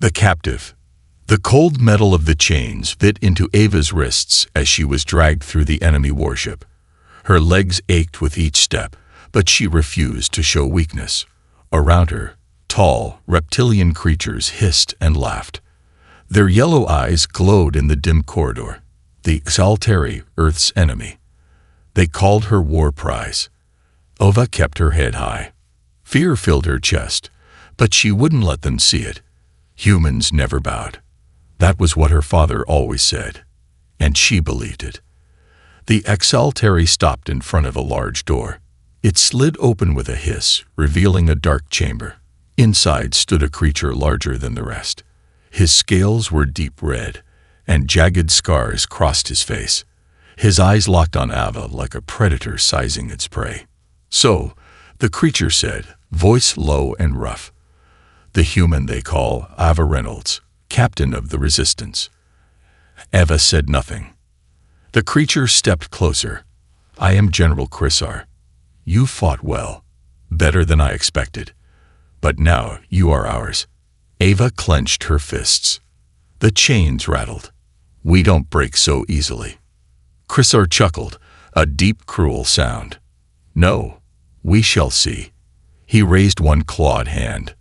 The captive. The cold metal of the chains bit into Ava's wrists as she was dragged through the enemy warship. Her legs ached with each step, but she refused to show weakness. Around her, tall, reptilian creatures hissed and laughed. Their yellow eyes glowed in the dim corridor. The Xaltari, Earth's enemy. They called her war prize. Ova kept her head high. Fear filled her chest, but she wouldn't let them see it. Humans never bowed. That was what her father always said, and she believed it. The Xaltari stopped in front of a large door. It slid open with a hiss, revealing a dark chamber. Inside stood a creature larger than the rest. His scales were deep red, and jagged scars crossed his face. His eyes locked on Ava like a predator sizing its prey. "So," the creature said, voice low and rough. "The human they call Ava Reynolds, captain of the resistance." Ava said nothing. The creature stepped closer. "I am General Crisar. You fought well, better than I expected. But now you are ours." Ava clenched her fists. The chains rattled. "We don't break so easily." Crisar chuckled, a deep, cruel sound. "No, we shall see." He raised one clawed hand.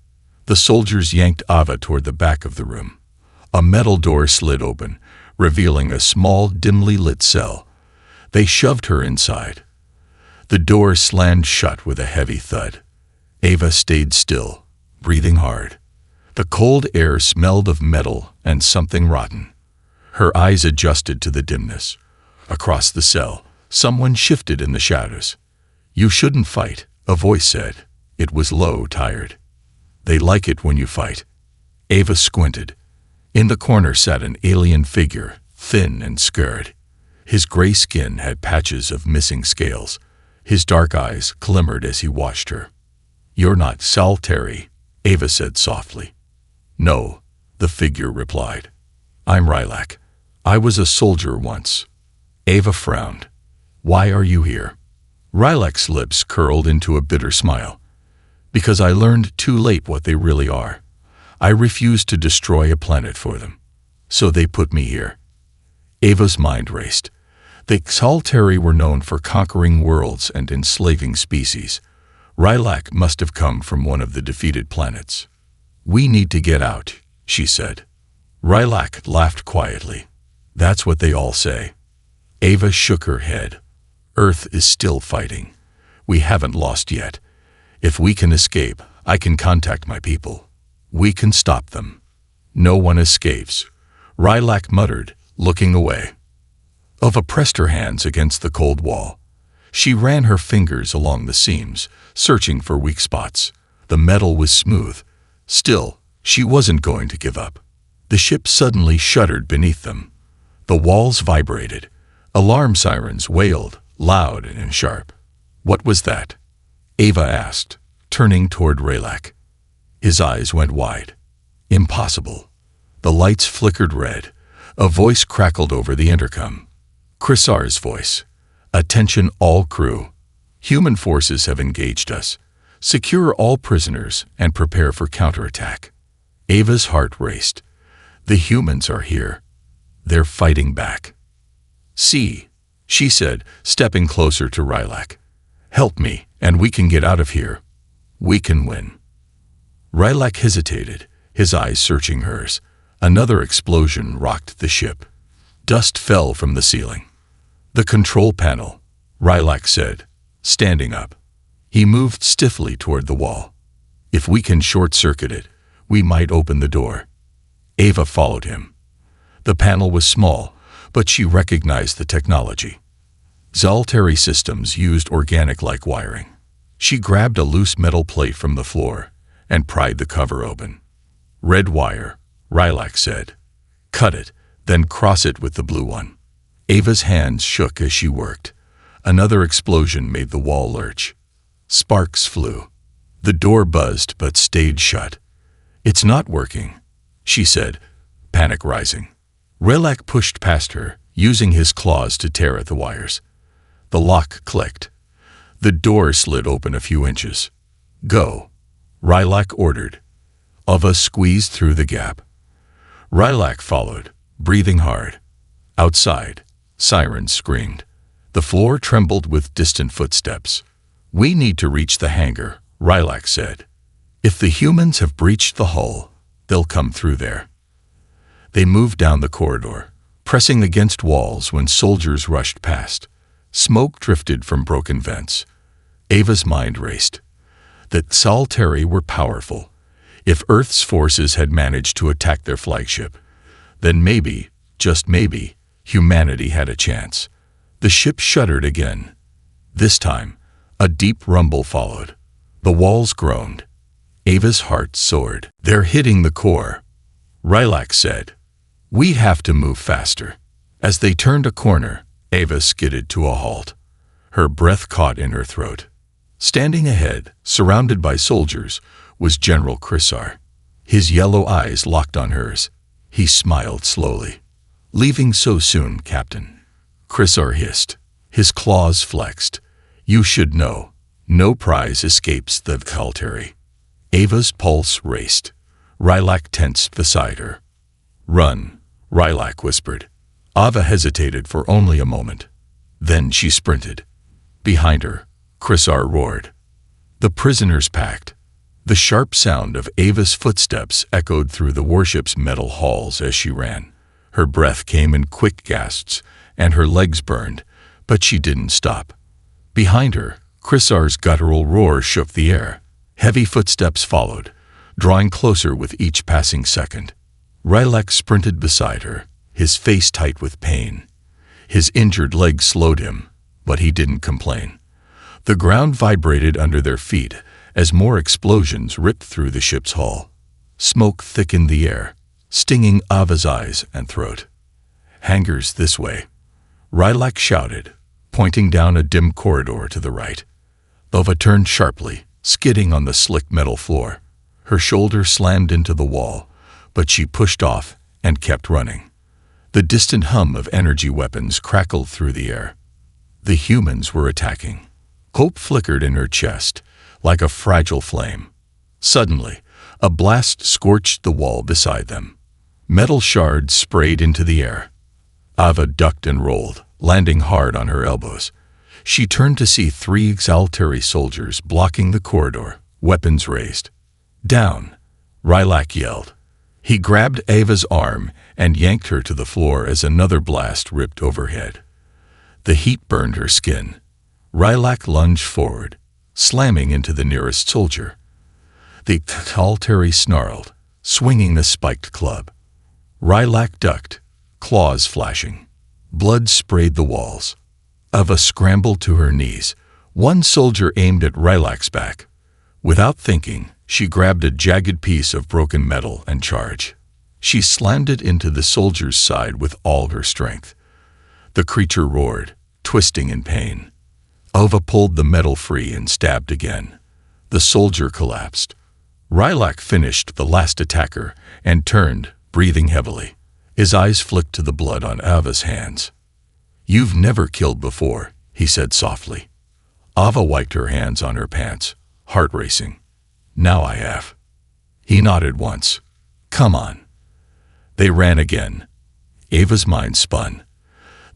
The soldiers yanked Ava toward the back of the room. A metal door slid open, revealing a small, dimly lit cell. They shoved her inside. The door slammed shut with a heavy thud. Ava stayed still, breathing hard. The cold air smelled of metal and something rotten. Her eyes adjusted to the dimness. Across the cell, someone shifted in the shadows. "You shouldn't fight," a voice said. It was low, tired. "They like it when you fight." Ava squinted. In the corner sat an alien figure, thin and scarred. His gray skin had patches of missing scales. His dark eyes glimmered as he watched her. "You're not Xaltari," Ava said softly. "No," the figure replied. "I'm Rylak. I was a soldier once." Ava frowned. "Why are you here?" Rylak's lips curled into a bitter smile. "Because I learned too late what they really are. I refused to destroy a planet for them. So they put me here." Ava's mind raced. The Xaltari were known for conquering worlds and enslaving species. Rylak must have come from one of the defeated planets. "We need to get out," she said. Rylak laughed quietly. "That's what they all say." Ava shook her head. "Earth is still fighting. We haven't lost yet. If we can escape, I can contact my people. We can stop them." "No one escapes," Rylak muttered, looking away. Ava pressed her hands against the cold wall. She ran her fingers along the seams, searching for weak spots. The metal was smooth. Still, she wasn't going to give up. The ship suddenly shuddered beneath them. The walls vibrated. Alarm sirens wailed, loud and sharp. "What was that?" Ava asked, turning toward Rylak. His eyes went wide. "Impossible." The lights flickered red. A voice crackled over the intercom. Crisar's voice. "Attention all crew. Human forces have engaged us. Secure all prisoners and prepare for counterattack." Ava's heart raced. The humans are here. They're fighting back. "See," she said, stepping closer to Rylak. "Help me, and we can get out of here. We can win." Rylak hesitated, his eyes searching hers. Another explosion rocked the ship. Dust fell from the ceiling. "The control panel," Rylak said, standing up. He moved stiffly toward the wall. "If we can short-circuit it, we might open the door." Ava followed him. The panel was small, but she recognized the technology. Xaltari systems used organic-like wiring. She grabbed a loose metal plate from the floor and pried the cover open. "Red wire," Rylak said. "Cut it, then cross it with the blue one." Ava's hands shook as she worked. Another explosion made the wall lurch. Sparks flew. The door buzzed but stayed shut. "It's not working," she said, panic rising. Rylak pushed past her, using his claws to tear at the wires. The lock clicked. The door slid open a few inches. "Go," Rylak ordered. Ava squeezed through the gap. Rilak followed, breathing hard. Outside, sirens screamed. The floor trembled with distant footsteps. "We need to reach the hangar," Rilak said. "If the humans have breached the hull, they'll come through there." They moved down the corridor, pressing against walls when soldiers rushed past. Smoke drifted from broken vents. Ava's mind raced. The Saltari were powerful. If Earth's forces had managed to attack their flagship, then maybe, just maybe, humanity had a chance. The ship shuddered again. This time, a deep rumble followed. The walls groaned. Ava's heart soared. "They're hitting the core," Rilak said. "We have to move faster." As they turned a corner, Ava skidded to a halt. Her breath caught in her throat. Standing ahead, surrounded by soldiers, was General Chrysar. His yellow eyes locked on hers. He smiled slowly. "Leaving so soon, Captain?" Chrysar hissed. His claws flexed. "You should know. No prize escapes the Saltari." Ava's pulse raced. Rilak tensed beside her. "Run," Rilak whispered. Ava hesitated for only a moment. Then she sprinted. Behind her, Chrysar roared. The prisoners packed. The sharp sound of Ava's footsteps echoed through the warship's metal halls as she ran. Her breath came in quick gasps, and her legs burned, but she didn't stop. Behind her, Chrysar's guttural roar shook the air. Heavy footsteps followed, drawing closer with each passing second. Rilak sprinted beside her, his face tight with pain. His injured leg slowed him, but he didn't complain. The ground vibrated under their feet as more explosions ripped through the ship's hull. Smoke thickened the air, stinging Ava's eyes and throat. "Hangars this way," Rilak shouted, pointing down a dim corridor to the right. Ava turned sharply, skidding on the slick metal floor. Her shoulder slammed into the wall, but she pushed off and kept running. The distant hum of energy weapons crackled through the air. The humans were attacking. Hope flickered in her chest, like a fragile flame. Suddenly, a blast scorched the wall beside them. Metal shards sprayed into the air. Ava ducked and rolled, landing hard on her elbows. She turned to see 3 Saltari soldiers blocking the corridor, weapons raised. "Down!" Rilak yelled. He grabbed Ava's arm and yanked her to the floor as another blast ripped overhead. The heat burned her skin. Rilak lunged forward, slamming into the nearest soldier. The Saltari snarled, swinging the spiked club. Rilak ducked, claws flashing. Blood sprayed the walls. Ava scrambled to her knees. One soldier aimed at Rilak's back. Without thinking, she grabbed a jagged piece of broken metal and charged. She slammed it into the soldier's side with all her strength. The creature roared, twisting in pain. Ava pulled the metal free and stabbed again. The soldier collapsed. Rilak finished the last attacker and turned, breathing heavily. His eyes flicked to the blood on Ava's hands. "You've never killed before," he said softly. Ava wiped her hands on her pants, heart racing. "Now I have." He nodded once. "Come on." They ran again. Ava's mind spun.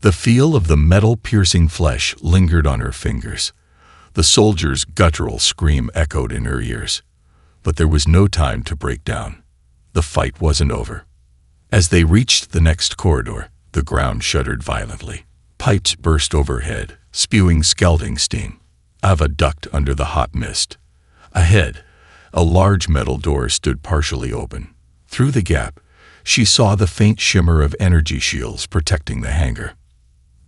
The feel of the metal-piercing flesh lingered on her fingers. The soldier's guttural scream echoed in her ears. But there was no time to break down. The fight wasn't over. As they reached the next corridor, the ground shuddered violently. Pipes burst overhead, spewing scalding steam. Ava ducked under the hot mist. Ahead, a large metal door stood partially open. Through the gap, she saw the faint shimmer of energy shields protecting the hangar.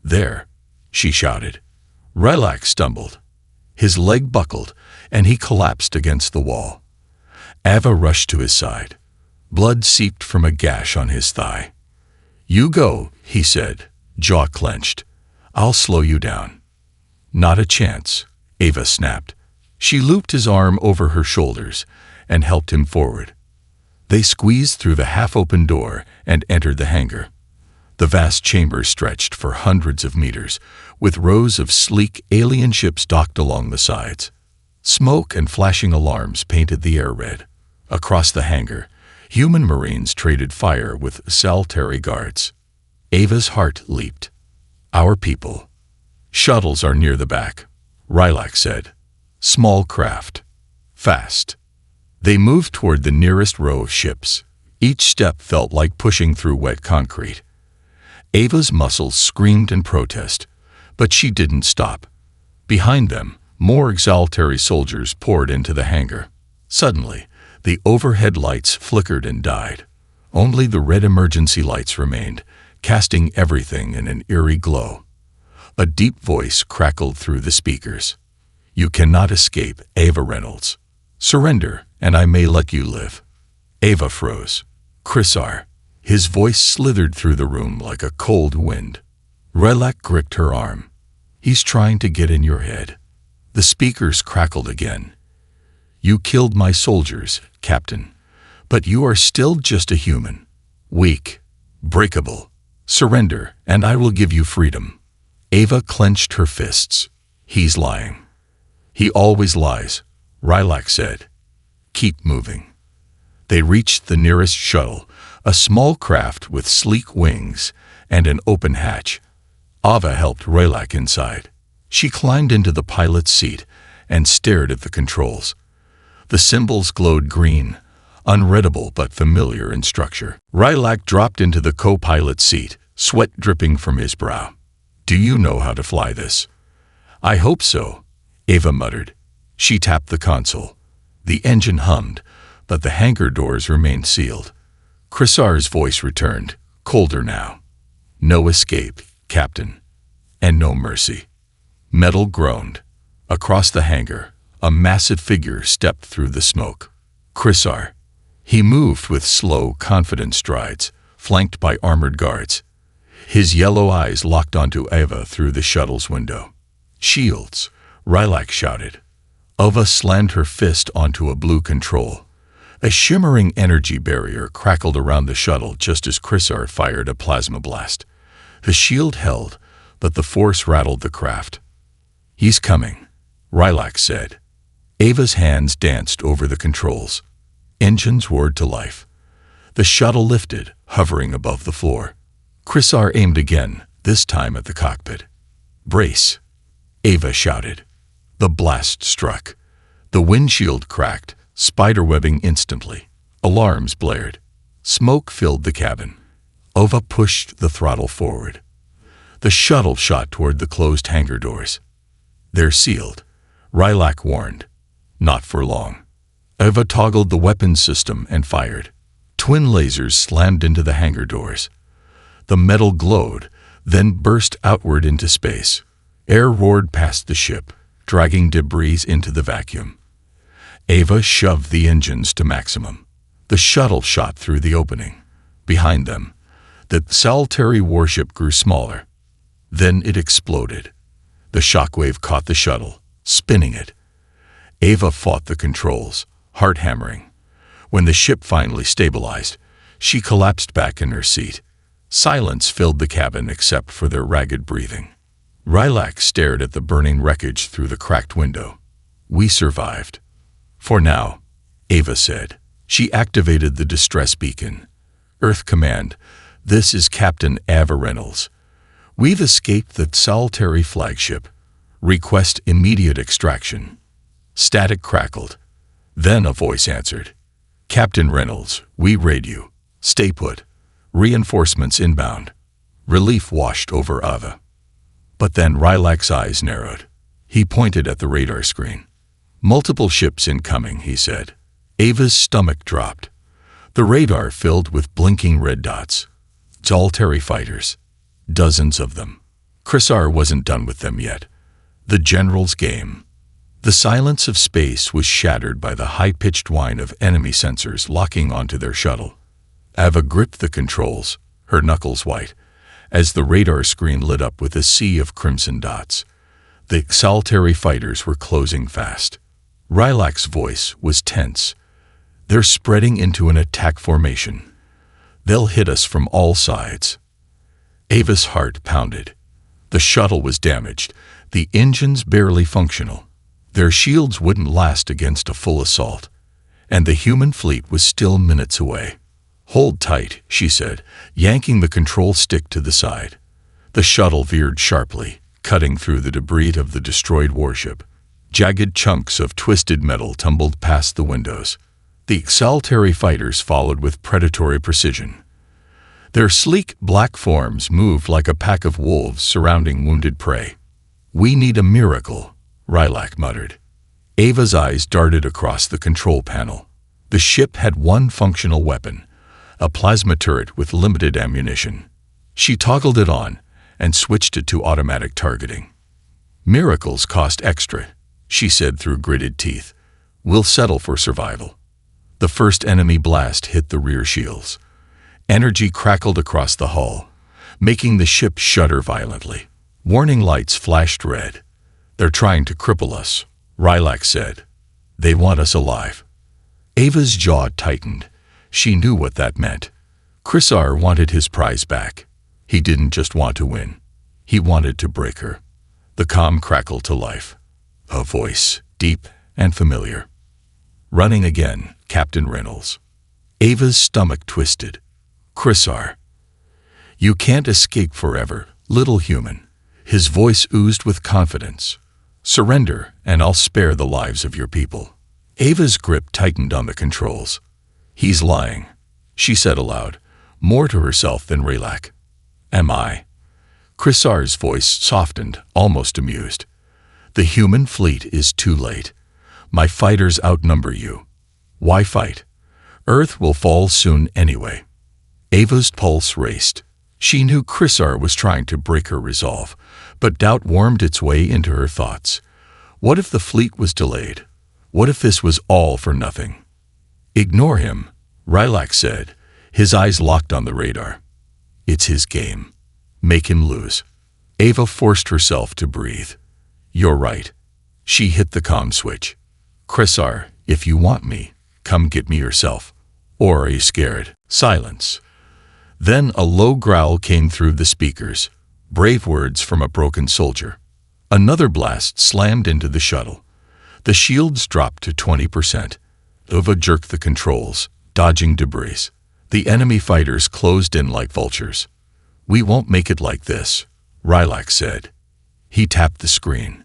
"There," she shouted. Rilak stumbled. His leg buckled, and he collapsed against the wall. Ava rushed to his side. Blood seeped from a gash on his thigh. "You go," he said, jaw clenched. "I'll slow you down." "Not a chance," Ava snapped. She looped his arm over her shoulders and helped him forward. They squeezed through the half-open door and entered the hangar. The vast chamber stretched for hundreds of meters, with rows of sleek alien ships docked along the sides. Smoke and flashing alarms painted the air red. Across the hangar, Human Marines traded fire with Saltari guards. Ava's heart leaped. Our people. Shuttles are near the back, Rylak said. Small craft. Fast. They moved toward the nearest row of ships. Each step felt like pushing through wet concrete. Ava's muscles screamed in protest, but she didn't stop. Behind them, more Exaltari soldiers poured into the hangar. Suddenly, the overhead lights flickered and died. Only the red emergency lights remained, casting everything in an eerie glow. A deep voice crackled through the speakers. You cannot escape, Ava Reynolds. Surrender, and I may let you live. Ava froze. Chrysar. His voice slithered through the room like a cold wind. Rylak gripped her arm. He's trying to get in your head. The speakers crackled again. You killed my soldiers, Captain, but you are still just a human. Weak. Breakable. Surrender, and I will give you freedom. Ava clenched her fists. He's lying. He always lies, Rylak said. Keep moving. They reached the nearest shuttle, a small craft with sleek wings and an open hatch. Ava helped Rylak inside. She climbed into the pilot's seat and stared at the controls. The symbols glowed green, unreadable but familiar in structure. Rylak dropped into the co-pilot's seat, sweat dripping from his brow. Do you know how to fly this? I hope so, Ava muttered. She tapped the console. The engine hummed, but the hangar doors remained sealed. Chrysar's voice returned, colder now. No escape, Captain. And no mercy. Metal groaned. Across the hangar, a massive figure stepped through the smoke. Chrysar. He moved with slow, confident strides, flanked by armored guards. His yellow eyes locked onto Ava through the shuttle's window. Shields, Rylak shouted. Ava slammed her fist onto a blue control. A shimmering energy barrier crackled around the shuttle just as Chrysar fired a plasma blast. The shield held, but the force rattled the craft. He's coming, Rylak said. Ava's hands danced over the controls. Engines roared to life. The shuttle lifted, hovering above the floor. Chrysar aimed again, this time at the cockpit. Brace, Ava shouted. The blast struck. The windshield cracked, spiderwebbing instantly. Alarms blared. Smoke filled the cabin. Ava pushed the throttle forward. The shuttle shot toward the closed hangar doors. They're sealed, Rylak warned. Not for long. Ava toggled the weapons system and fired. Twin lasers slammed into the hangar doors. The metal glowed, then burst outward into space. Air roared past the ship, dragging debris into the vacuum. Ava shoved the engines to maximum. The shuttle shot through the opening. Behind them, the Saltari warship grew smaller. Then it exploded. The shockwave caught the shuttle, spinning it. Ava fought the controls, heart hammering. When the ship finally stabilized, she collapsed back in her seat. Silence filled the cabin except for their ragged breathing. Rylak stared at the burning wreckage through the cracked window. We survived. For now, Ava said. She activated the distress beacon. Earth Command, this is Captain Ava Reynolds. We've escaped the Saltari flagship. Request immediate extraction. Static crackled. Then a voice answered. Captain Reynolds, we raid you. Stay put. Reinforcements inbound. Relief washed over Ava. But then Rylak's eyes narrowed. He pointed at the radar screen. Multiple ships incoming, he said. Ava's stomach dropped. The radar filled with blinking red dots. Saltari fighters. Dozens of them. Chrysar wasn't done with them yet. The general's game. The silence of space was shattered by the high-pitched whine of enemy sensors locking onto their shuttle. Ava gripped the controls, her knuckles white, as the radar screen lit up with a sea of crimson dots. The Saltari fighters were closing fast. Rylak's voice was tense. They're spreading into an attack formation. They'll hit us from all sides. Ava's heart pounded. The shuttle was damaged, the engines barely functional. Their shields wouldn't last against a full assault, and the human fleet was still minutes away. Hold tight, she said, yanking the control stick to the side. The shuttle veered sharply, cutting through the debris of the destroyed warship. Jagged chunks of twisted metal tumbled past the windows. The exaltary fighters followed with predatory precision. Their sleek black forms moved like a pack of wolves surrounding wounded prey. "We need a miracle," Rylak muttered. Ava's eyes darted across the control panel. The ship had one functional weapon, a plasma turret with limited ammunition. She toggled it on and switched it to automatic targeting. "Miracles cost extra," she said through gritted teeth. "We'll settle for survival." The first enemy blast hit the rear shields. Energy crackled across the hull, making the ship shudder violently. Warning lights flashed red. "They're trying to cripple us," Rylak said. "They want us alive." Ava's jaw tightened. She knew what that meant. Chrysar wanted his prize back. He didn't just want to win. He wanted to break her. The comm crackled to life. A voice, deep and familiar. "Running again, Captain Reynolds." Ava's stomach twisted. "Chrysar." "You can't escape forever, little human." His voice oozed with confidence. "Surrender, and I'll spare the lives of your people." Ava's grip tightened on the controls. "He's lying," she said aloud, more to herself than Rylak. "Am I?" Chrysar's voice softened, almost amused. "The human fleet is too late. My fighters outnumber you. Why fight? Earth will fall soon anyway." Ava's pulse raced. She knew Chrysar was trying to break her resolve, but doubt warmed its way into her thoughts. What if the fleet was delayed? What if this was all for nothing? "Ignore him," Rylak said, his eyes locked on the radar. "It's his game. Make him lose." Ava forced herself to breathe. "You're right." She hit the comm switch. "Chrysar, if you want me, come get me yourself. Or are you scared?" Silence. Then a low growl came through the speakers. Brave words from a broken soldier. Another blast slammed into the shuttle. The shields dropped to 20%. Ava jerked the controls, dodging debris. The enemy fighters closed in like vultures. "We won't make it like this," Rylak said. He tapped the screen.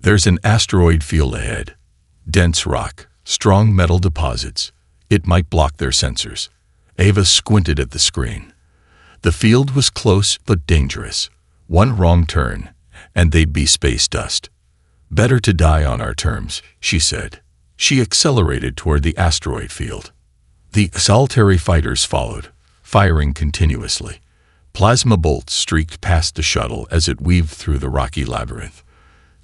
"There's an asteroid field ahead. Dense rock, strong metal deposits. It might block their sensors." Ava squinted at the screen. The field was close but dangerous. One wrong turn, and they'd be space dust. "Better to die on our terms," she said. She accelerated toward the asteroid field. The exaltary fighters followed, firing continuously. Plasma bolts streaked past the shuttle as it weaved through the rocky labyrinth.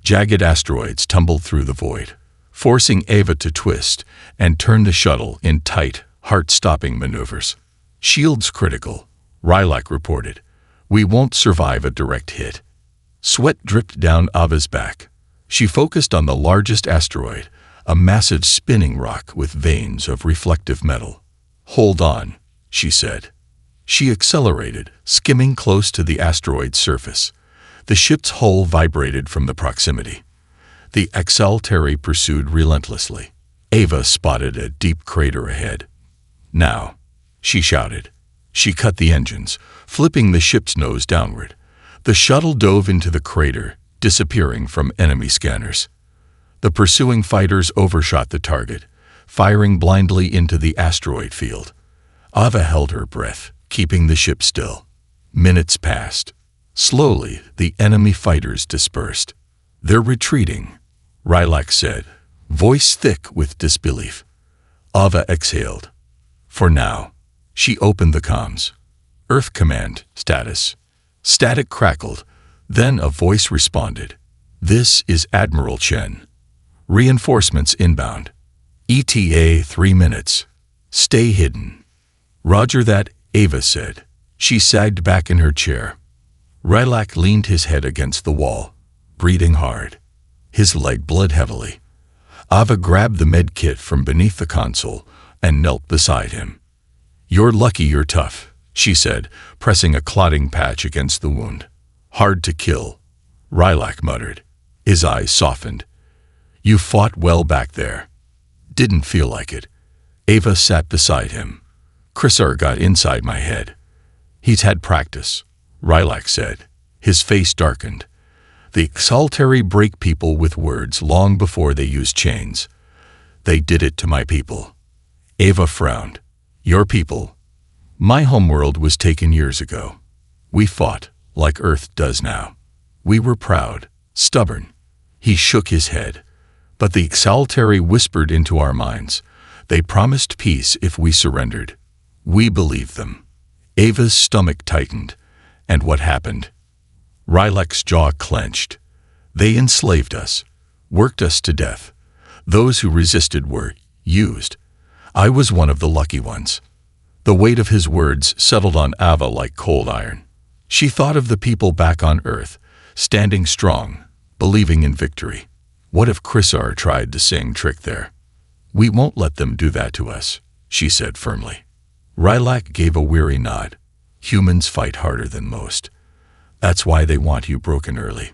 Jagged asteroids tumbled through the void, forcing Ava to twist and turn the shuttle in tight, heart-stopping maneuvers. "Shields critical," Rylak reported. "We won't survive a direct hit." Sweat dripped down Ava's back. She focused on the largest asteroid, a massive spinning rock with veins of reflective metal. "Hold on," she said. She accelerated, skimming close to the asteroid's surface. The ship's hull vibrated from the proximity. The exaltary pursued relentlessly. Ava spotted a deep crater ahead. "Now," she shouted. She cut the engines, flipping the ship's nose downward. The shuttle dove into the crater, disappearing from enemy scanners. The pursuing fighters overshot the target, firing blindly into the asteroid field. Ava held her breath, keeping the ship still. Minutes passed. Slowly, the enemy fighters dispersed. "They're retreating," Rylak said, voice thick with disbelief. Ava exhaled. "For now." She opened the comms. "Earth Command, status." Static crackled. Then a voice responded. "This is Admiral Chen. Reinforcements inbound. ETA 3 minutes. Stay hidden." "Roger that," Ava said. She sagged back in her chair. Rylak leaned his head against the wall, breathing hard. His leg bled heavily. Ava grabbed the med kit from beneath the console and knelt beside him. "You're lucky you're tough," she said, pressing a clotting patch against the wound. "Hard to kill," Rylak muttered. His eyes softened. "You fought well back there." "Didn't feel like it." Ava sat beside him. Chrysar got inside my head. He's had practice, Rylak said. His face darkened. The Exaltari break people with words long before they use chains. They did it to my people. Ava frowned. Your people? My homeworld was taken years ago. We fought, like Earth does now. We were proud, stubborn. He shook his head. But the Exaltari whispered into our minds. They promised peace if we surrendered. We believed them. Ava's stomach tightened. And what happened? Rylak's jaw clenched. They enslaved us, worked us to death. Those who resisted were used. I was one of the lucky ones. The weight of his words settled on Ava like cold iron. She thought of the people back on Earth, standing strong, believing in victory. What if Chrysar tried the same trick there? We won't let them do that to us, she said firmly. Rylak gave a weary nod. Humans fight harder than most. That's why they want you broken early.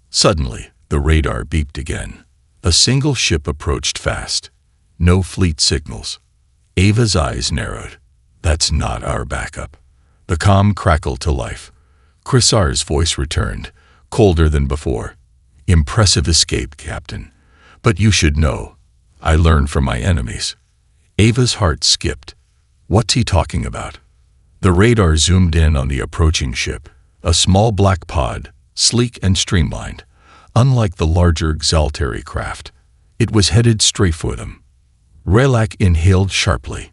Suddenly, the radar beeped again. A single ship approached fast. No fleet signals. Ava's eyes narrowed. That's not our backup. The comm crackled to life. Chrysar's voice returned, colder than before. Impressive escape, Captain. But you should know, I learned from my enemies. Ava's heart skipped. What's he talking about? The radar zoomed in on the approaching ship, a small black pod, sleek and streamlined, unlike the larger Exaltari craft. It was headed straight for them. Rylak inhaled sharply.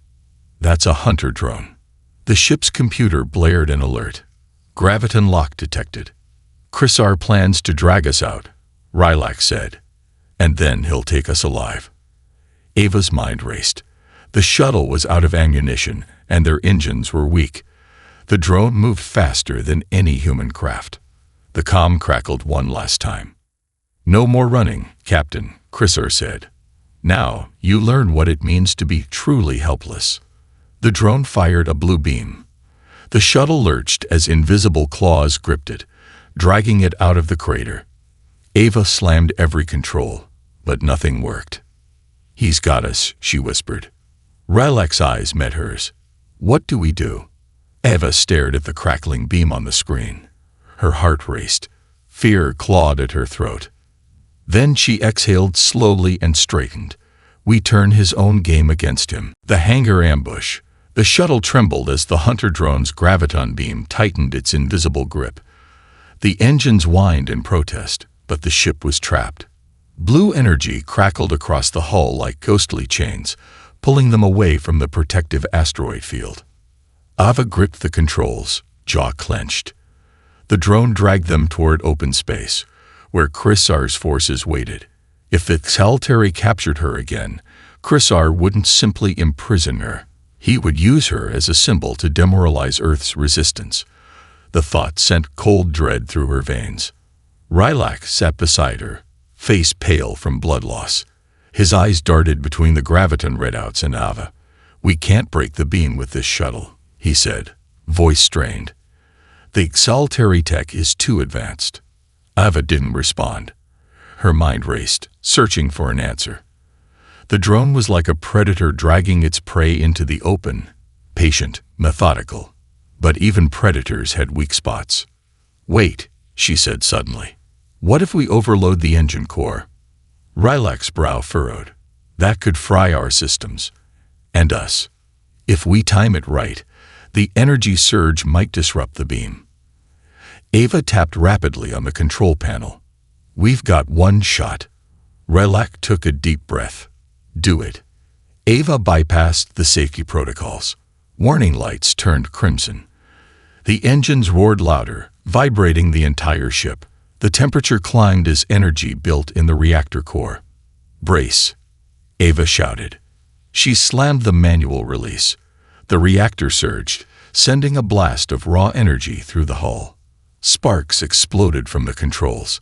That's a hunter drone. The ship's computer blared an alert. Graviton lock detected. Chrysar plans to drag us out, Rylak said. And then he'll take us alive. Ava's mind raced. The shuttle was out of ammunition, and their engines were weak. The drone moved faster than any human craft. The comm crackled one last time. No more running, Captain, Chrysar said. Now, you learn what it means to be truly helpless. The drone fired a blue beam. The shuttle lurched as invisible claws gripped it, dragging it out of the crater. Ava slammed every control, but nothing worked. He's got us, she whispered. Rylak's eyes met hers. What do we do? Ava stared at the crackling beam on the screen. Her heart raced. Fear clawed at her throat. Then she exhaled slowly and straightened. We turn his own game against him. The hangar ambush. The shuttle trembled as the hunter drone's graviton beam tightened its invisible grip. The engines whined in protest, but the ship was trapped. Blue energy crackled across the hull like ghostly chains, pulling them away from the protective asteroid field. Ava gripped the controls, jaw clenched. The drone dragged them toward open space, where Chrysar's forces waited. If the Exaltari captured her again, Chrysar wouldn't simply imprison her. He would use her as a symbol to demoralize Earth's resistance. The thought sent cold dread through her veins. Rylak sat beside her, face pale from blood loss. His eyes darted between the graviton readouts and Ava. We can't break the beam with this shuttle, he said, voice strained. The Exaltari tech is too advanced. Ava didn't respond. Her mind raced, searching for an answer. The drone was like a predator dragging its prey into the open, patient, methodical. But even predators had weak spots. Wait, she said suddenly. What if we overload the engine core? Rylak's brow furrowed. That could fry our systems. And us. If we time it right, the energy surge might disrupt the beam. Ava tapped rapidly on the control panel. We've got one shot. Rylak took a deep breath. Do it. Ava bypassed the safety protocols. Warning lights turned crimson. The engines roared louder, vibrating the entire ship. The temperature climbed as energy built in the reactor core. Brace, Ava shouted. She slammed the manual release. The reactor surged, sending a blast of raw energy through the hull. Sparks exploded from the controls.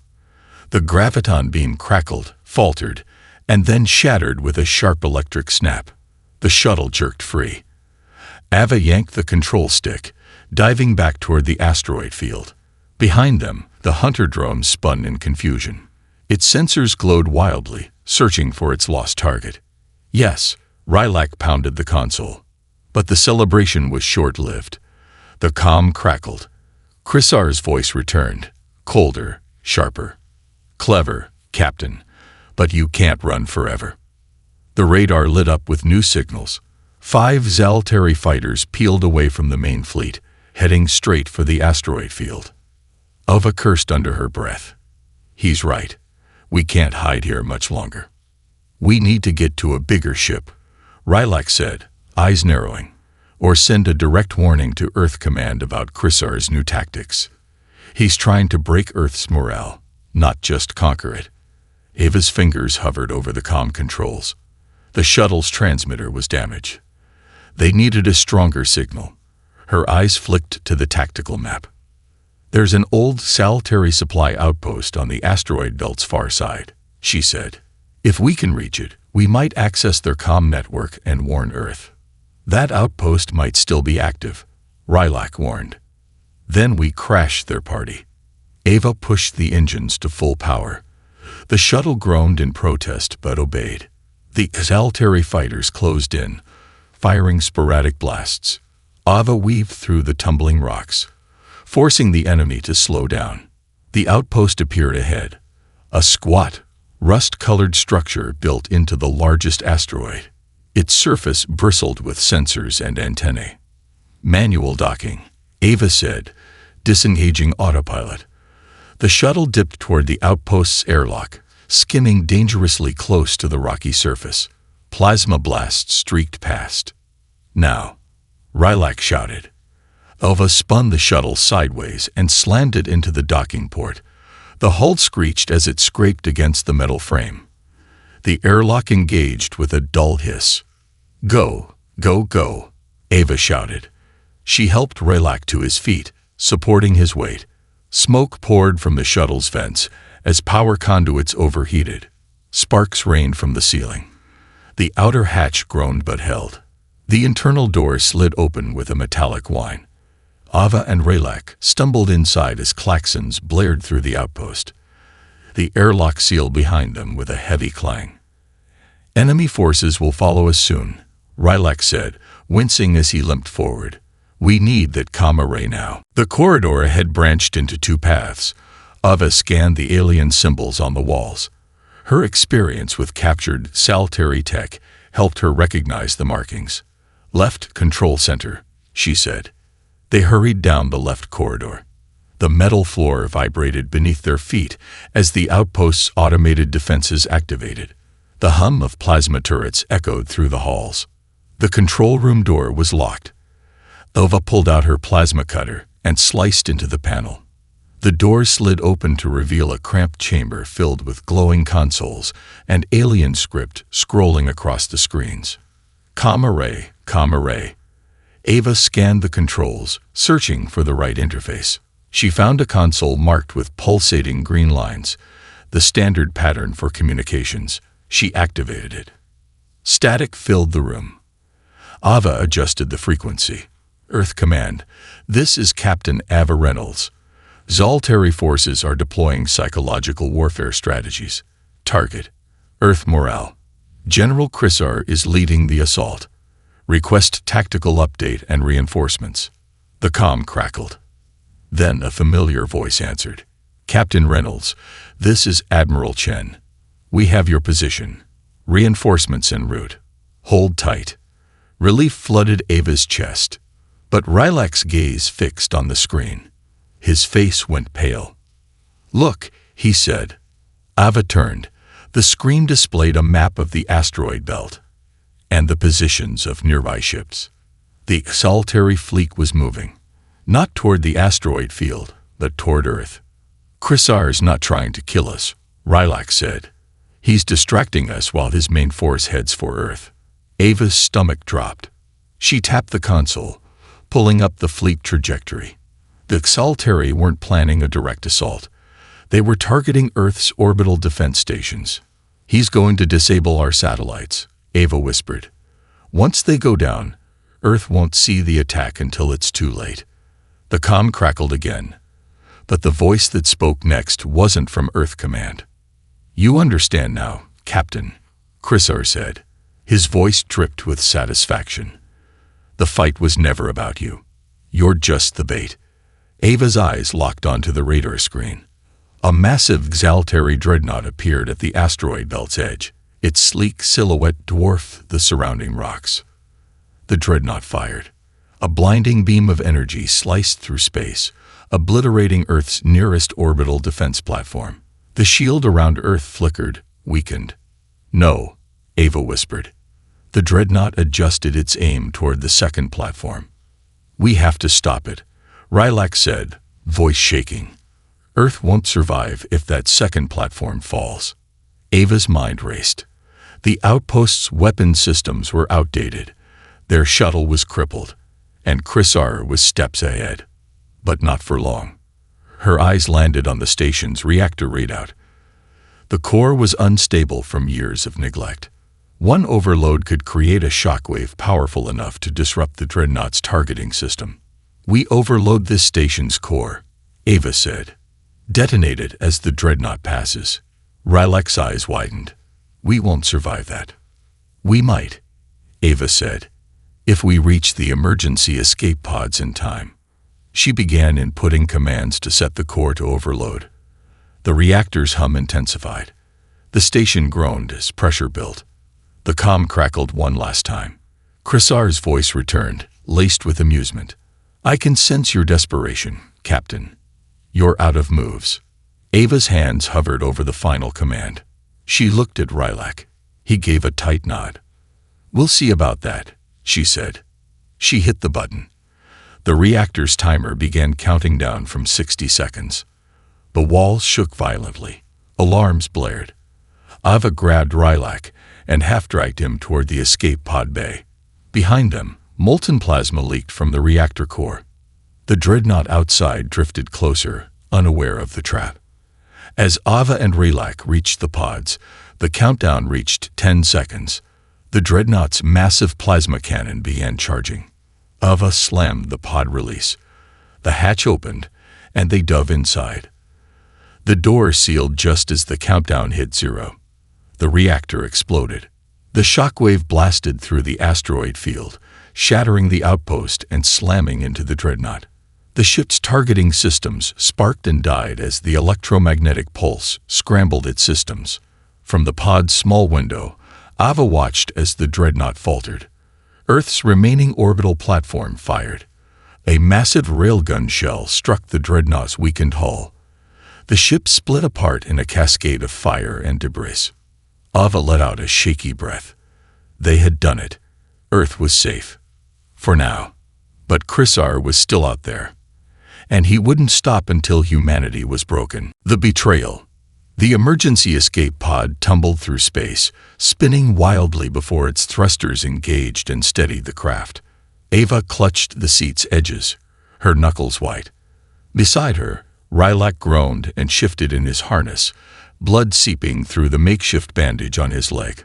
The graviton beam crackled, faltered, and then shattered with a sharp electric snap. The shuttle jerked free. Ava yanked the control stick, diving back toward the asteroid field. Behind them, the hunter drone spun in confusion. Its sensors glowed wildly, searching for its lost target. Yes, Rylak pounded the console. But the celebration was short-lived. The comm crackled. Chrysar's voice returned, colder, sharper. "Clever, Captain, but you can't run forever." The radar lit up with new signals. 5 Zaltari fighters peeled away from the main fleet, heading straight for the asteroid field. Ava cursed under her breath. "He's right. We can't hide here much longer." "We need to get to a bigger ship," Rylak said, eyes narrowing, "or send a direct warning to Earth Command about Chrysar's new tactics. He's trying to break Earth's morale, not just conquer it." Ava's fingers hovered over the comm controls. The shuttle's transmitter was damaged. They needed a stronger signal. Her eyes flicked to the tactical map. "There's an old Zaltari supply outpost on the asteroid belt's far side," she said. "If we can reach it, we might access their comm network and warn Earth." "That outpost might still be active," Rylak warned. "Then we crash their party." Ava pushed the engines to full power. The shuttle groaned in protest but obeyed. The Zaltari fighters closed in, firing sporadic blasts. Ava weaved through the tumbling rocks, forcing the enemy to slow down. The outpost appeared ahead, a squat, rust-colored structure built into the largest asteroid. Its surface bristled with sensors and antennae. "Manual docking," Ava said, disengaging autopilot. The shuttle dipped toward the outpost's airlock, skimming dangerously close to the rocky surface. Plasma blasts streaked past. "Now," Rylak shouted. Ava spun the shuttle sideways and slammed it into the docking port. The hull screeched as it scraped against the metal frame. The airlock engaged with a dull hiss. "Go, go, go," Ava shouted. She helped Rylak to his feet, supporting his weight. Smoke poured from the shuttle's vents as power conduits overheated. Sparks rained from the ceiling. The outer hatch groaned but held. The internal door slid open with a metallic whine. Ava and Rylak stumbled inside as klaxons blared through the outpost. The airlock sealed behind them with a heavy clang. "Enemy forces will follow us soon," Rylak said, wincing as he limped forward. "We need that comm array now." The corridor ahead branched into 2 paths. Ava scanned the alien symbols on the walls. Her experience with captured Zaltari tech helped her recognize the markings. "Left control center," she said. They hurried down the left corridor. The metal floor vibrated beneath their feet as the outpost's automated defenses activated. The hum of plasma turrets echoed through the halls. The control room door was locked. Ava pulled out her plasma cutter and sliced into the panel. The door slid open to reveal a cramped chamber filled with glowing consoles and alien script scrolling across the screens. "Comm array, comm array." Ava scanned the controls, searching for the right interface. She found a console marked with pulsating green lines, the standard pattern for communications. She activated it. Static filled the room. Ava adjusted the frequency. "Earth Command, this is Captain Ava Reynolds. Zaltari forces are deploying psychological warfare strategies. Target: Earth morale. General Chrysar is leading the assault. Request tactical update and reinforcements." The comm crackled. Then a familiar voice answered. "Captain Reynolds, this is Admiral Chen. We have your position. Reinforcements en route. Hold tight." Relief flooded Ava's chest, but Rylak's gaze fixed on the screen. His face went pale. "Look," he said. Ava turned. The screen displayed a map of the asteroid belt and the positions of nearby ships. The Zaltari fleet was moving, not toward the asteroid field, but toward Earth. "Chrysar's not trying to kill us," Rylak said. "He's distracting us while his main force heads for Earth." Ava's stomach dropped. She tapped the console, pulling up the fleet trajectory. The Zaltari weren't planning a direct assault. They were targeting Earth's orbital defense stations. "He's going to disable our satellites," Ava whispered. "Once they go down, Earth won't see the attack until it's too late." The comm crackled again, but the voice that spoke next wasn't from Earth Command. "You understand now, Captain," Chrysar said. His voice dripped with satisfaction. The fight was never about you. You're just the bait. Ava's eyes locked onto the radar screen. A massive Xaltari dreadnought appeared at the asteroid belt's edge. Its sleek silhouette dwarfed the surrounding rocks. The dreadnought fired. A blinding beam of energy sliced through space, obliterating Earth's nearest orbital defense platform. The shield around Earth flickered, weakened. "No," Ava whispered. The dreadnought adjusted its aim toward the second platform. "We have to stop it," Rylak said, voice shaking. "Earth won't survive if that second platform falls." Ava's mind raced. The outpost's weapon systems were outdated. Their shuttle was crippled, and Chrysar was steps ahead. But not for long. Her eyes landed on the station's reactor readout. The core was unstable from years of neglect. One overload could create a shockwave powerful enough to disrupt the dreadnought's targeting system. "We overload this station's core," Ava said. "Detonate it as the dreadnought passes." Rylak's eyes widened. "We won't survive that." "We might," Ava said, "if we reach the emergency escape pods in time." She began inputting commands to set the core to overload. The reactor's hum intensified. The station groaned as pressure built. The comm crackled one last time. Chrysar's voice returned, laced with amusement. "I can sense your desperation, Captain. You're out of moves." Ava's hands hovered over the final command. She looked at Rylak. He gave a tight nod. "We'll see about that," she said. She hit the button. The reactor's timer began counting down from 60 seconds. The walls shook violently. Alarms blared. Ava grabbed Rylak and half-dragged him toward the escape pod bay. Behind them, molten plasma leaked from the reactor core. The dreadnought outside drifted closer, unaware of the trap. As Ava and Rylak reached the pods, the countdown reached 10 seconds. The dreadnought's massive plasma cannon began charging. Ava slammed the pod release. The hatch opened, and they dove inside. The door sealed just as the countdown hit 0. The reactor exploded. The shockwave blasted through the asteroid field, shattering the outpost and slamming into the dreadnought. The ship's targeting systems sparked and died as the electromagnetic pulse scrambled its systems. From the pod's small window, Ava watched as the dreadnought faltered. Earth's remaining orbital platform fired. A massive railgun shell struck the dreadnought's weakened hull. The ship split apart in a cascade of fire and debris. Ava let out a shaky breath. They had done it. Earth was safe. For now. But Chrysar was still out there. And he wouldn't stop until humanity was broken. The betrayal. The emergency escape pod tumbled through space, spinning wildly before its thrusters engaged and steadied the craft. Ava clutched the seat's edges, her knuckles white. Beside her, Rylak groaned and shifted in his harness, blood seeping through the makeshift bandage on his leg.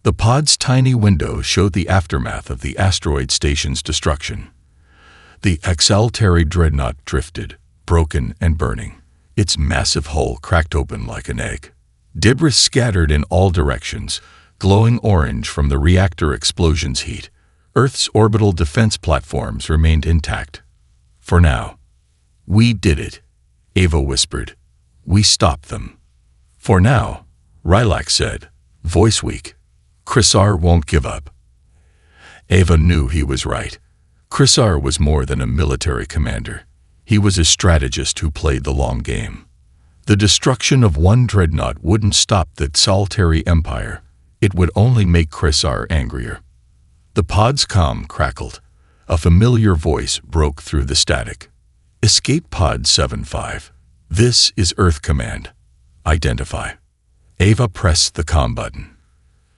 The pod's tiny window showed the aftermath of the asteroid station's destruction. The Xaltari dreadnought drifted, broken and burning. Its massive hull cracked open like an egg. Debris scattered in all directions, glowing orange from the reactor explosion's heat. Earth's orbital defense platforms remained intact. For now. "We did it," Ava whispered. "We stopped them." "For now," Rylak said, voice weak. "Chrysar won't give up." Ava knew he was right. Chrysar was more than a military commander. He was a strategist who played the long game. The destruction of one dreadnought wouldn't stop the Xaltari Empire. It would only make Chrysar angrier. The pod's comm crackled. A familiar voice broke through the static. "Escape Pod 75. This is Earth Command. Identify." Ava pressed the comm button.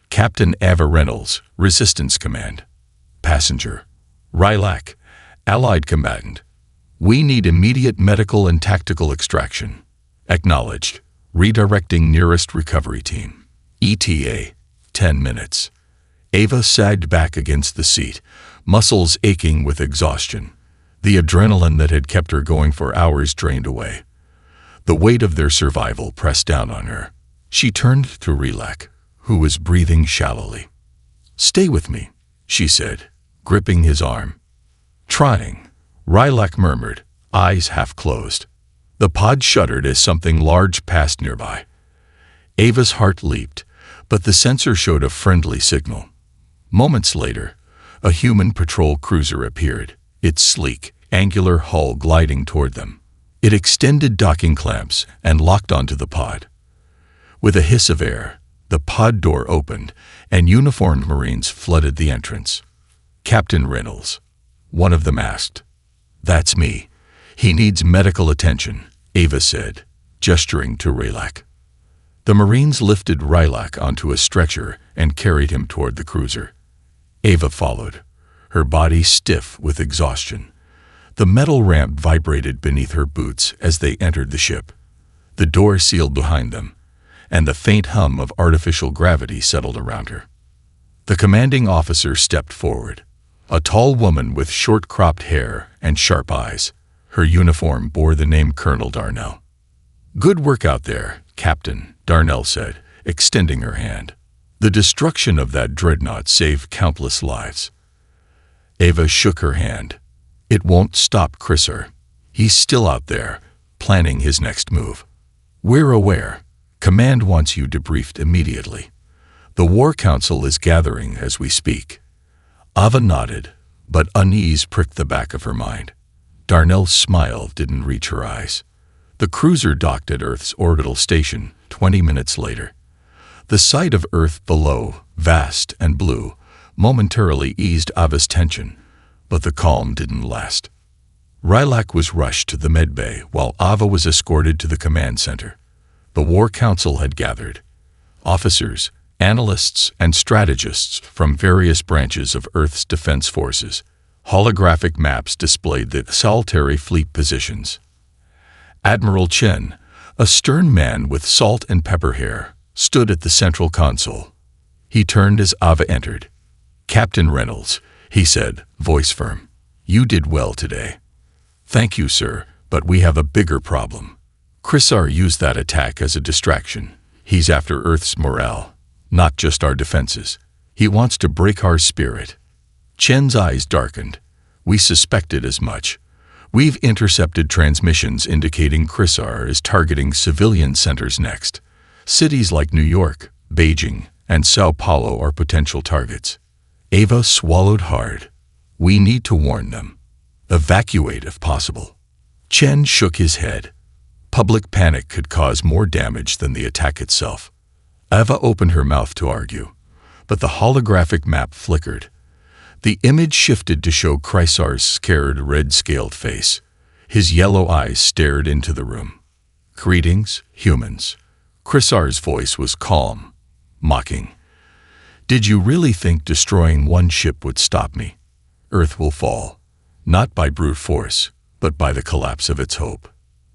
"Captain Ava Reynolds, Resistance Command. Passenger. Rylak, Allied Combatant. We need immediate medical and tactical extraction. Acknowledged. Redirecting nearest recovery team. ETA, 10 minutes." Ava sagged back against the seat, muscles aching with exhaustion. The adrenaline that had kept her going for hours drained away. The weight of their survival pressed down on her. She turned to Rylak, who was breathing shallowly. "Stay with me," she said, gripping his arm. "Trying," Rylak murmured, eyes half closed. The pod shuddered as something large passed nearby. Ava's heart leaped, but the sensor showed a friendly signal. Moments later, a human patrol cruiser appeared, its sleek, angular hull gliding toward them. It extended docking clamps and locked onto the pod. With a hiss of air, the pod door opened, and uniformed Marines flooded the entrance. "Captain Reynolds," one of them asked. "That's me. He needs medical attention," Ava said, gesturing to Rylak. The Marines lifted Rylak onto a stretcher and carried him toward the cruiser. Ava followed, her body stiff with exhaustion. The metal ramp vibrated beneath her boots as they entered the ship. The door sealed behind them, and the faint hum of artificial gravity settled around her. The commanding officer stepped forward, a tall woman with short-cropped hair and sharp eyes. Her uniform bore the name Colonel Darnell. "Good work out there, Captain," Darnell said, extending her hand. "The destruction of that dreadnought saved countless lives." Ava shook her hand. "It won't stop Chrysar. He's still out there, planning his next move. We're aware. Command wants you debriefed immediately. The War Council is gathering as we speak." Ava nodded, but unease pricked the back of her mind. Darnell's smile didn't reach her eyes. The cruiser docked at Earth's orbital station 20 minutes later. The sight of Earth below, vast and blue, momentarily eased Ava's tension, but the calm didn't last. Rylak was rushed to the medbay while Ava was escorted to the command center. The War Council had gathered. Officers, analysts, and strategists from various branches of Earth's defense forces. Holographic maps displayed the solitary fleet positions. Admiral Chen, a stern man with salt and pepper hair, stood at the central console. He turned as Ava entered. "Captain Reynolds," he said, voice firm. "You did well today." "Thank you, sir, but we have a bigger problem. Chrysar used that attack as a distraction. He's after Earth's morale, not just our defenses. He wants to break our spirit." Chen's eyes darkened. "We suspected as much. We've intercepted transmissions indicating Chrysar is targeting civilian centers next. Cities like New York, Beijing, and Sao Paulo are potential targets." Ava swallowed hard. "We need to warn them. Evacuate if possible." Chen shook his head. Public panic could cause more damage than the attack itself. Ava opened her mouth to argue, but the holographic map flickered. The image shifted to show Chrysar's scared, red-scaled face. His yellow eyes stared into the room. "Greetings, humans." Chrysar's voice was calm, mocking. "Did you really think destroying one ship would stop me? Earth will fall, not by brute force, but by the collapse of its hope."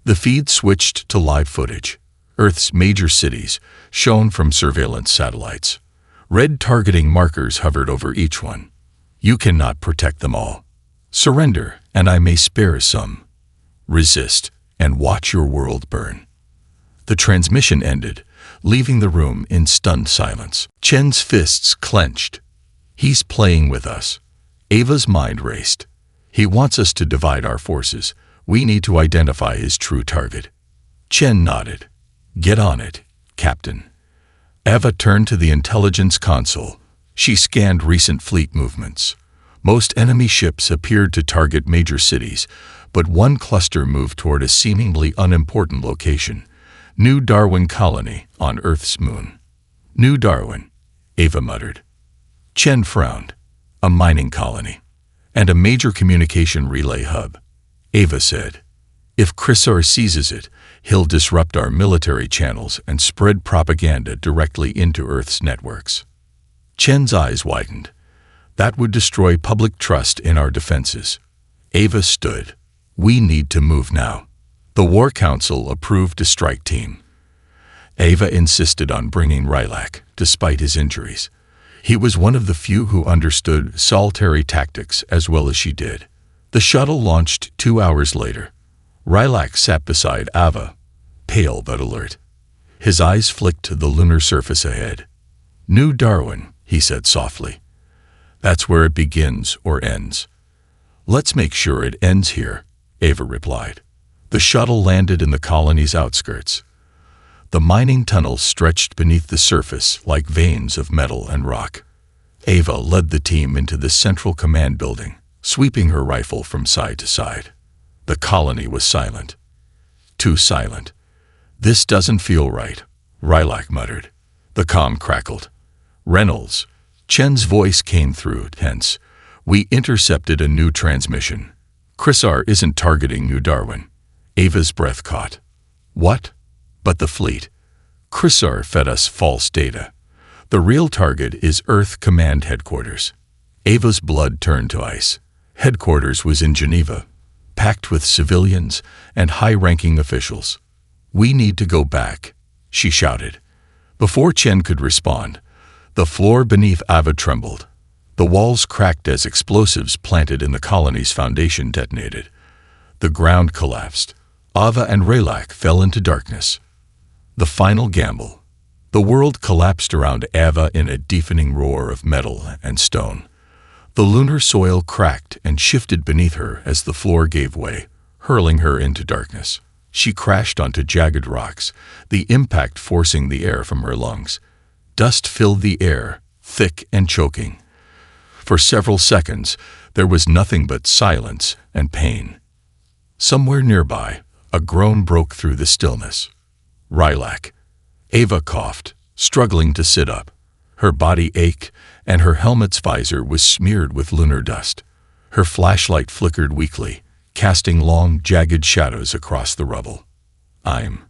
The feed switched to live footage. Earth's major cities, shown from surveillance satellites. Red targeting markers hovered over each one. "You cannot protect them all. Surrender, and I may spare some. Resist, and watch your world burn." The transmission ended, leaving the room in stunned silence. Chen's fists clenched. "He's playing with us." Ava's mind raced. "He wants us to divide our forces. We need to identify his true target." Chen nodded. "Get on it, Captain." Ava turned to the intelligence console. She scanned recent fleet movements. Most enemy ships appeared to target major cities, but one cluster moved toward a seemingly unimportant location. New Darwin Colony on Earth's moon. "New Darwin," Ava muttered. Chen frowned. "A mining colony. And a major communication relay hub," Ava said. "If Chrysar seizes it, he'll disrupt our military channels and spread propaganda directly into Earth's networks." Chen's eyes widened. "That would destroy public trust in our defenses." Ava stood. "We need to move now." The War Council approved a strike team. Ava insisted on bringing Rylak, despite his injuries. He was one of the few who understood solitary tactics as well as she did. The shuttle launched 2 hours later. Rylak sat beside Ava, pale but alert. His eyes flicked to the lunar surface ahead. "New Darwin," he said softly. That's where it begins or ends. Let's make sure it ends here, Ava replied. The shuttle landed in the colony's outskirts. The mining tunnels stretched beneath the surface like veins of metal and rock. Ava led the team into the central command building, sweeping her rifle from side to side. The colony was silent. Too silent. "This doesn't feel right," Rylak muttered. The comm crackled. "Reynolds," Chen's voice came through, tense. "We intercepted a new transmission. Chrysar isn't targeting New Darwin." Ava's breath caught. "What?" "But the fleet. Chrysar fed us false data. The real target is Earth Command Headquarters." Ava's blood turned to ice. Headquarters was in Geneva, packed with civilians and high-ranking officials. "We need to go back," she shouted. Before Chen could respond, the floor beneath Ava trembled. The walls cracked as explosives planted in the colony's foundation detonated. The ground collapsed. Ava and Rylak fell into darkness. The final gamble. The world collapsed around Ava in a deafening roar of metal and stone. The lunar soil cracked and shifted beneath her as the floor gave way, hurling her into darkness. She crashed onto jagged rocks, the impact forcing the air from her lungs. Dust filled the air, thick and choking. For several seconds, there was nothing but silence and pain. Somewhere nearby, a groan broke through the stillness. "Rylak." Ava coughed, struggling to sit up. Her body ached, and her helmet's visor was smeared with lunar dust. Her flashlight flickered weakly, casting long, jagged shadows across the rubble. "I'm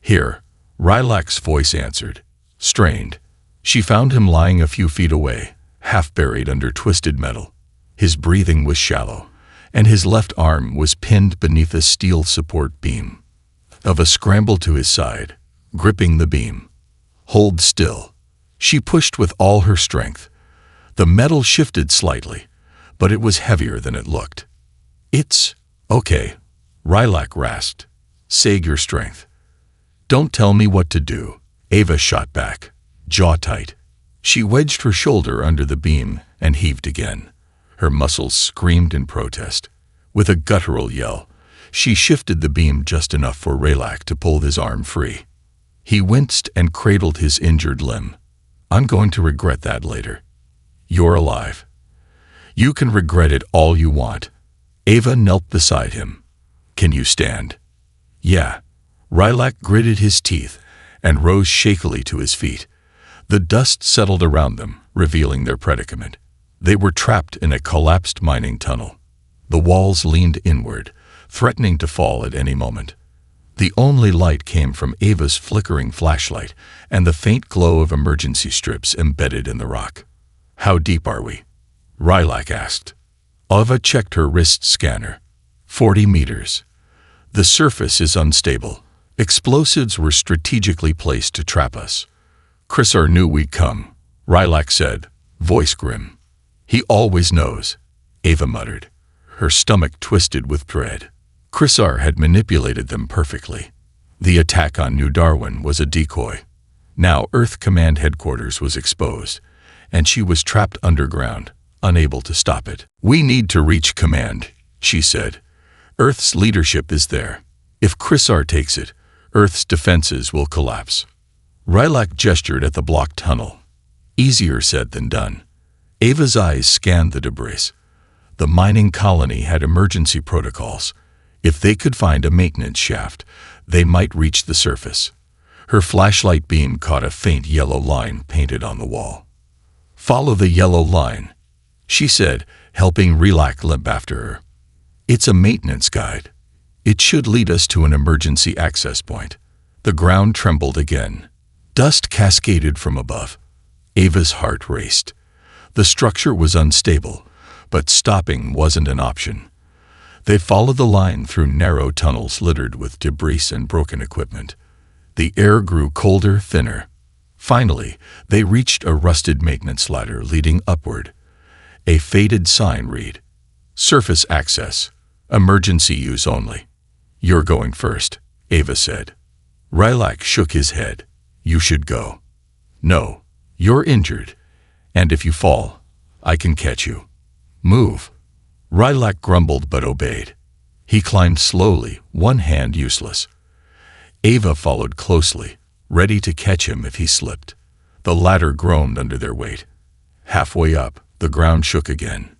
here," Rylak's voice answered, strained. She found him lying a few feet away, half buried under twisted metal. His breathing was shallow, and his left arm was pinned beneath a steel support beam. Ava scrambled to his side, gripping the beam. "Hold still." She pushed with all her strength. The metal shifted slightly, but it was heavier than it looked. "It's okay," Rylak rasped. "Save your strength." "Don't tell me what to do," Ava shot back, jaw tight. She wedged her shoulder under the beam and heaved again. Her muscles screamed in protest. With a guttural yell, she shifted the beam just enough for Rylak to pull his arm free. He winced and cradled his injured limb. "I'm going to regret that later." "You're alive." "You can regret it all you want." Ava knelt beside him. "Can you stand?" "Yeah." Rylak gritted his teeth and rose shakily to his feet. The dust settled around them, revealing their predicament. They were trapped in a collapsed mining tunnel. The walls leaned inward, threatening to fall at any moment. The only light came from Ava's flickering flashlight and the faint glow of emergency strips embedded in the rock. "How deep are we?" Rylak asked. Ava checked her wrist scanner. 40 meters. "The surface is unstable. Explosives were strategically placed to trap us." "Chrysar knew we'd come," Rylak said, voice grim. "He always knows," Ava muttered. Her stomach twisted with dread. Chrysar had manipulated them perfectly. The attack on New Darwin was a decoy. Now Earth Command Headquarters was exposed, and she was trapped underground, unable to stop it. "We need to reach command," she said. "Earth's leadership is there. If Chrysar takes it, Earth's defenses will collapse." Rylak gestured at the blocked tunnel. Easier said than done. Ava's eyes scanned the debris. The mining colony had emergency protocols. If they could find a maintenance shaft, they might reach the surface. Her flashlight beam caught a faint yellow line painted on the wall. "Follow the yellow line," she said, helping Rylak limp after her. "It's a maintenance guide. It should lead us to an emergency access point." The ground trembled again. Dust cascaded from above. Ava's heart raced. The structure was unstable, but stopping wasn't an option. They followed the line through narrow tunnels littered with debris and broken equipment. The air grew colder, thinner. Finally, they reached a rusted maintenance ladder leading upward. A faded sign read, "Surface access. Emergency use only." "You're going first," Ava said. Rylak shook his head. "You should go." "No, you're injured. And if you fall, I can catch you. Move. Rylak grumbled but obeyed. He climbed slowly, one hand useless. Ava followed closely, ready to catch him if he slipped. The latter groaned under their weight. Halfway up, the ground shook again.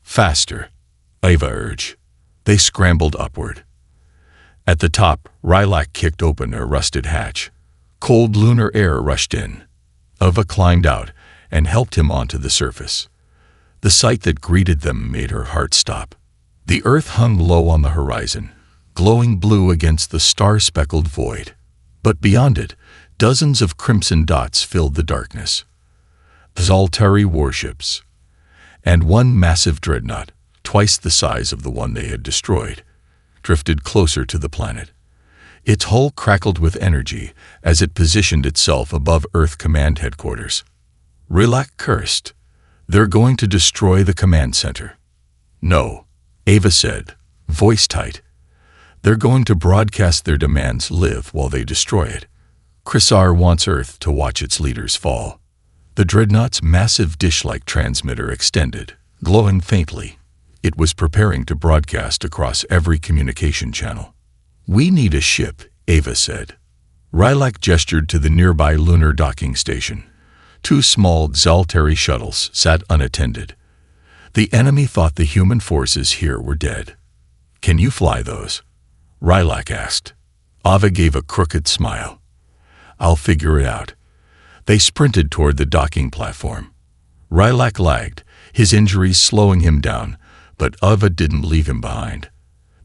Faster, Ava urged. They scrambled upward. At the top, Rylak kicked open a rusted hatch. Cold lunar air rushed in. Ava climbed out and helped him onto the surface. The sight that greeted them made her heart stop. The earth hung low on the horizon, glowing blue against the star-speckled void. But beyond it, dozens of crimson dots filled the darkness. Zaltari warships. And one massive dreadnought, twice the size of the one they had destroyed, drifted closer to the planet. Its hull crackled with energy as it positioned itself above Earth Command Headquarters. Rylak cursed. They're going to destroy the command center. No, Ava said, voice tight. They're going to broadcast their demands live while they destroy it. Chrysar wants Earth to watch its leaders fall. The dreadnought's massive dish-like transmitter extended, glowing faintly. It was preparing to broadcast across every communication channel. We need a ship, Ava said. Rylak gestured to the nearby lunar docking station. Two small Zaltari shuttles sat unattended. The enemy thought the human forces here were dead. Can you fly those? Rylak asked. Ava gave a crooked smile. I'll figure it out. They sprinted toward the docking platform. Rylak lagged, his injuries slowing him down, but Ava didn't leave him behind.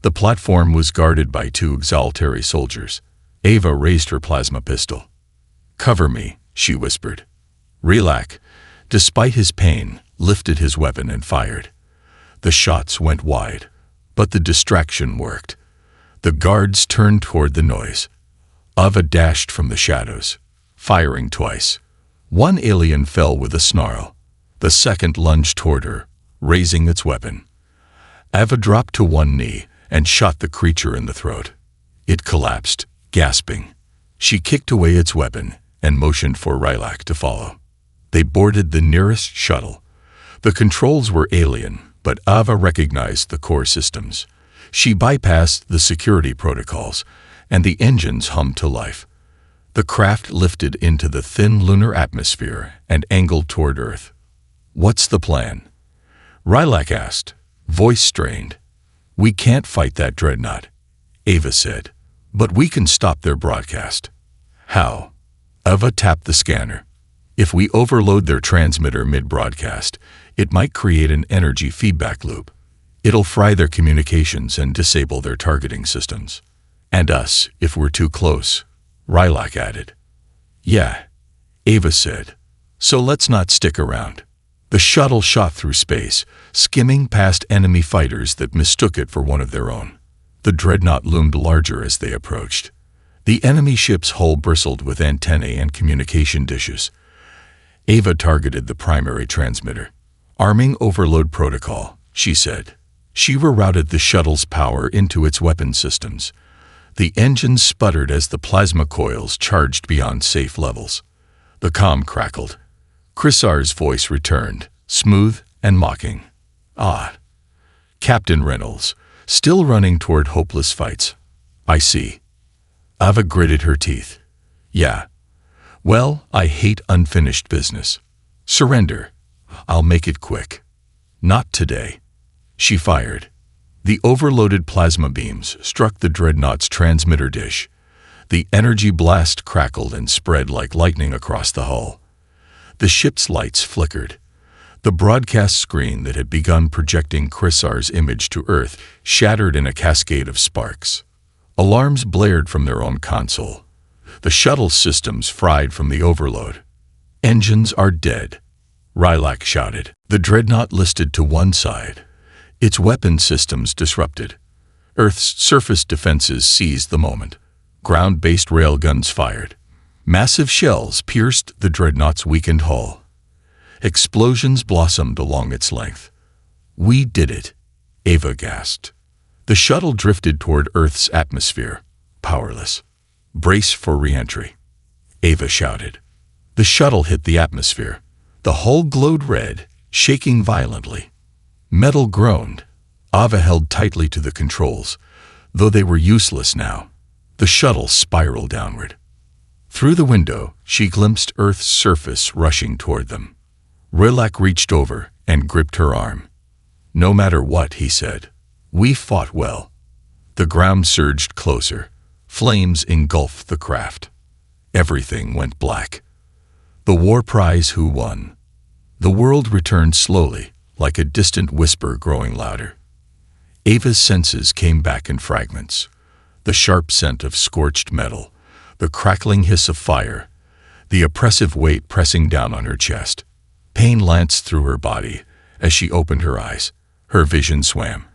The platform was guarded by two Zaltari soldiers. Ava raised her plasma pistol. Cover me, she whispered. Rylak, despite his pain, lifted his weapon and fired. The shots went wide, but the distraction worked. The guards turned toward the noise. Ava dashed from the shadows, firing twice. One alien fell with a snarl. The second lunged toward her, raising its weapon. Ava dropped to one knee and shot the creature in the throat. It collapsed, gasping. She kicked away its weapon and motioned for Rylak to follow. They boarded the nearest shuttle. The controls were alien, but Ava recognized the core systems. She bypassed the security protocols, and the engines hummed to life. The craft lifted into the thin lunar atmosphere and angled toward Earth. What's the plan? Rylak asked, voice strained. We can't fight that dreadnought, Ava said, but we can stop their broadcast. How? Ava tapped the scanner. If we overload their transmitter mid-broadcast, it might create an energy feedback loop. It'll fry their communications and disable their targeting systems. And us, if we're too close, Rylak added. Yeah, Ava said. So let's not stick around. The shuttle shot through space, skimming past enemy fighters that mistook it for one of their own. The dreadnought loomed larger as they approached. The enemy ship's hull bristled with antennae and communication dishes. Ava targeted the primary transmitter. Arming overload protocol, she said. She rerouted the shuttle's power into its weapon systems. The engines sputtered as the plasma coils charged beyond safe levels. The comm crackled. Chrysar's voice returned, smooth and mocking. Ah. Captain Reynolds, still running toward hopeless fights. I see. Ava gritted her teeth. Yeah. Well, I hate unfinished business. Surrender. I'll make it quick. Not today. She fired. The overloaded plasma beams struck the dreadnought's transmitter dish. The energy blast crackled and spread like lightning across the hull. The ship's lights flickered. The broadcast screen that had begun projecting Chrysar's image to Earth shattered in a cascade of sparks. Alarms blared from their own console. The shuttle systems fried from the overload. Engines are dead, Rylak shouted. The dreadnought listed to one side. Its weapon systems disrupted. Earth's surface defenses seized the moment. Ground-based railguns fired. Massive shells pierced the dreadnought's weakened hull. Explosions blossomed along its length. We did it, Ava gasped. The shuttle drifted toward Earth's atmosphere, powerless. Brace for re-entry, Ava shouted. The shuttle hit the atmosphere. The hull glowed red, shaking violently. Metal groaned. Ava held tightly to the controls, though they were useless now. The shuttle spiraled downward. Through the window, she glimpsed Earth's surface rushing toward them. Rilak reached over and gripped her arm. "No matter what," he said, "we fought well." The ground surged closer. Flames engulfed the craft. Everything went black. The war prize who won? The world returned slowly, like a distant whisper growing louder. Ava's senses came back in fragments. The sharp scent of scorched metal, the crackling hiss of fire, the oppressive weight pressing down on her chest. Pain lanced through her body as she opened her eyes. Her vision swam,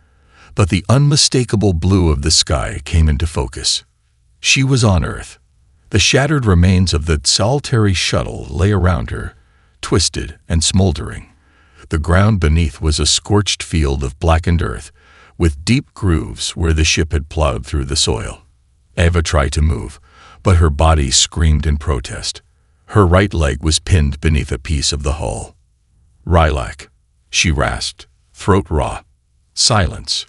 but the unmistakable blue of the sky came into focus. She was on Earth. The shattered remains of the solitary shuttle lay around her, twisted and smoldering. The ground beneath was a scorched field of blackened earth, with deep grooves where the ship had plowed through the soil. Ava tried to move, but her body screamed in protest. Her right leg was pinned beneath a piece of the hull. "Rilak," she rasped, throat raw. Silence.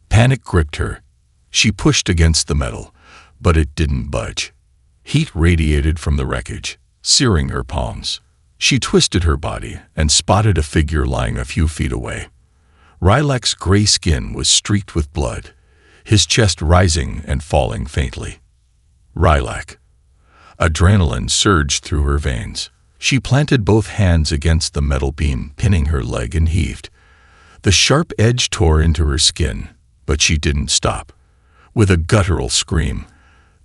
Panic gripped her. She pushed against the metal, but it didn't budge. Heat radiated from the wreckage, searing her palms. She twisted her body and spotted a figure lying a few feet away. Rilak's gray skin was streaked with blood, his chest rising and falling faintly. Rilak. Adrenaline surged through her veins. She planted both hands against the metal beam, pinning her leg, and heaved. The sharp edge tore into her skin, but she didn't stop. With a guttural scream,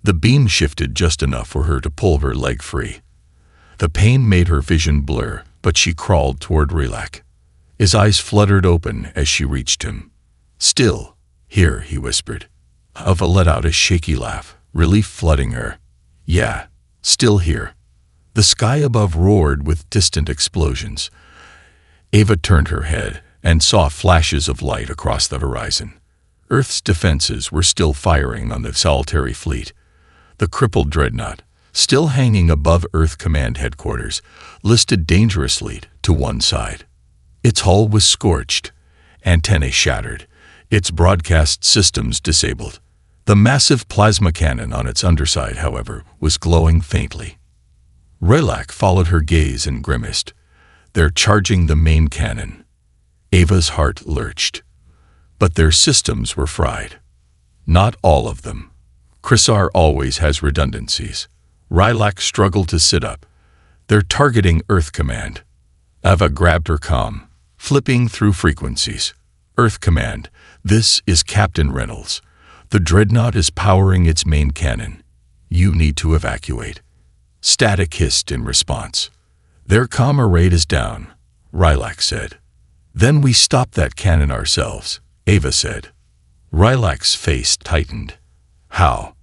the beam shifted just enough for her to pull her leg free. The pain made her vision blur, but she crawled toward Rilak. His eyes fluttered open as she reached him. "Still here," he whispered. Ava let out a shaky laugh, relief flooding her. "Yeah, still here." The sky above roared with distant explosions. Ava turned her head and saw flashes of light across the horizon. Earth's defenses were still firing on the solitary fleet. The crippled dreadnought, still hanging above Earth Command headquarters, listed dangerously to one side. Its hull was scorched, antennae shattered, its broadcast systems disabled. The massive plasma cannon on its underside, however, was glowing faintly. Rilak followed her gaze and grimaced. "They're charging the main cannon." Ava's heart lurched. But their systems were fried. Not all of them. Chrysar always has redundancies. Rilak struggled to sit up. "They're targeting Earth Command." Ava grabbed her comm, flipping through frequencies. "Earth Command, this is Captain Reynolds. The dreadnought is powering its main cannon. You need to evacuate." Static hissed in response. "Their comm array is down," Rilak said. "Then we stop that cannon ourselves," Ava said. Rilak's face tightened. "How?"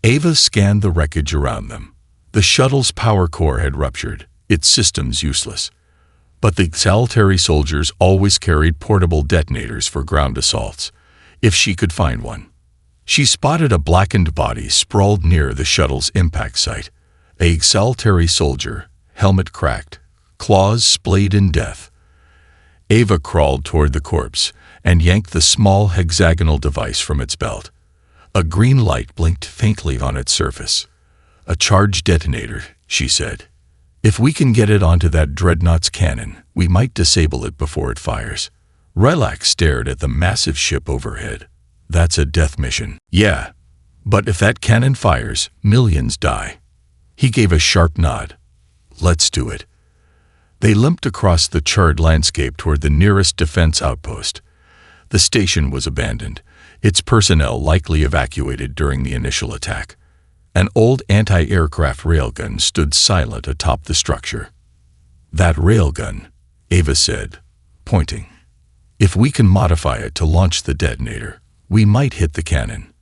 Ava scanned the wreckage around them. The shuttle's power core had ruptured, its systems useless. But the solitary soldiers always carried portable detonators for ground assaults, if she could find one. She spotted a blackened body sprawled near the shuttle's impact site. A solitary soldier, helmet cracked, claws splayed in death. Ava crawled toward the corpse and yanked the small hexagonal device from its belt. A green light blinked faintly on its surface. "A charged detonator," she said. "If we can get it onto that dreadnought's cannon, we might disable it before it fires." Rilak stared at the massive ship overhead. "That's a death mission." "Yeah, but if that cannon fires, millions die." He gave a sharp nod. "Let's do it." They limped across the charred landscape toward the nearest defense outpost. The station was abandoned, its personnel likely evacuated during the initial attack. An old anti-aircraft railgun stood silent atop the structure. "That railgun," Ava said, pointing. "If we can modify it to launch the detonator, we might hit the cannon."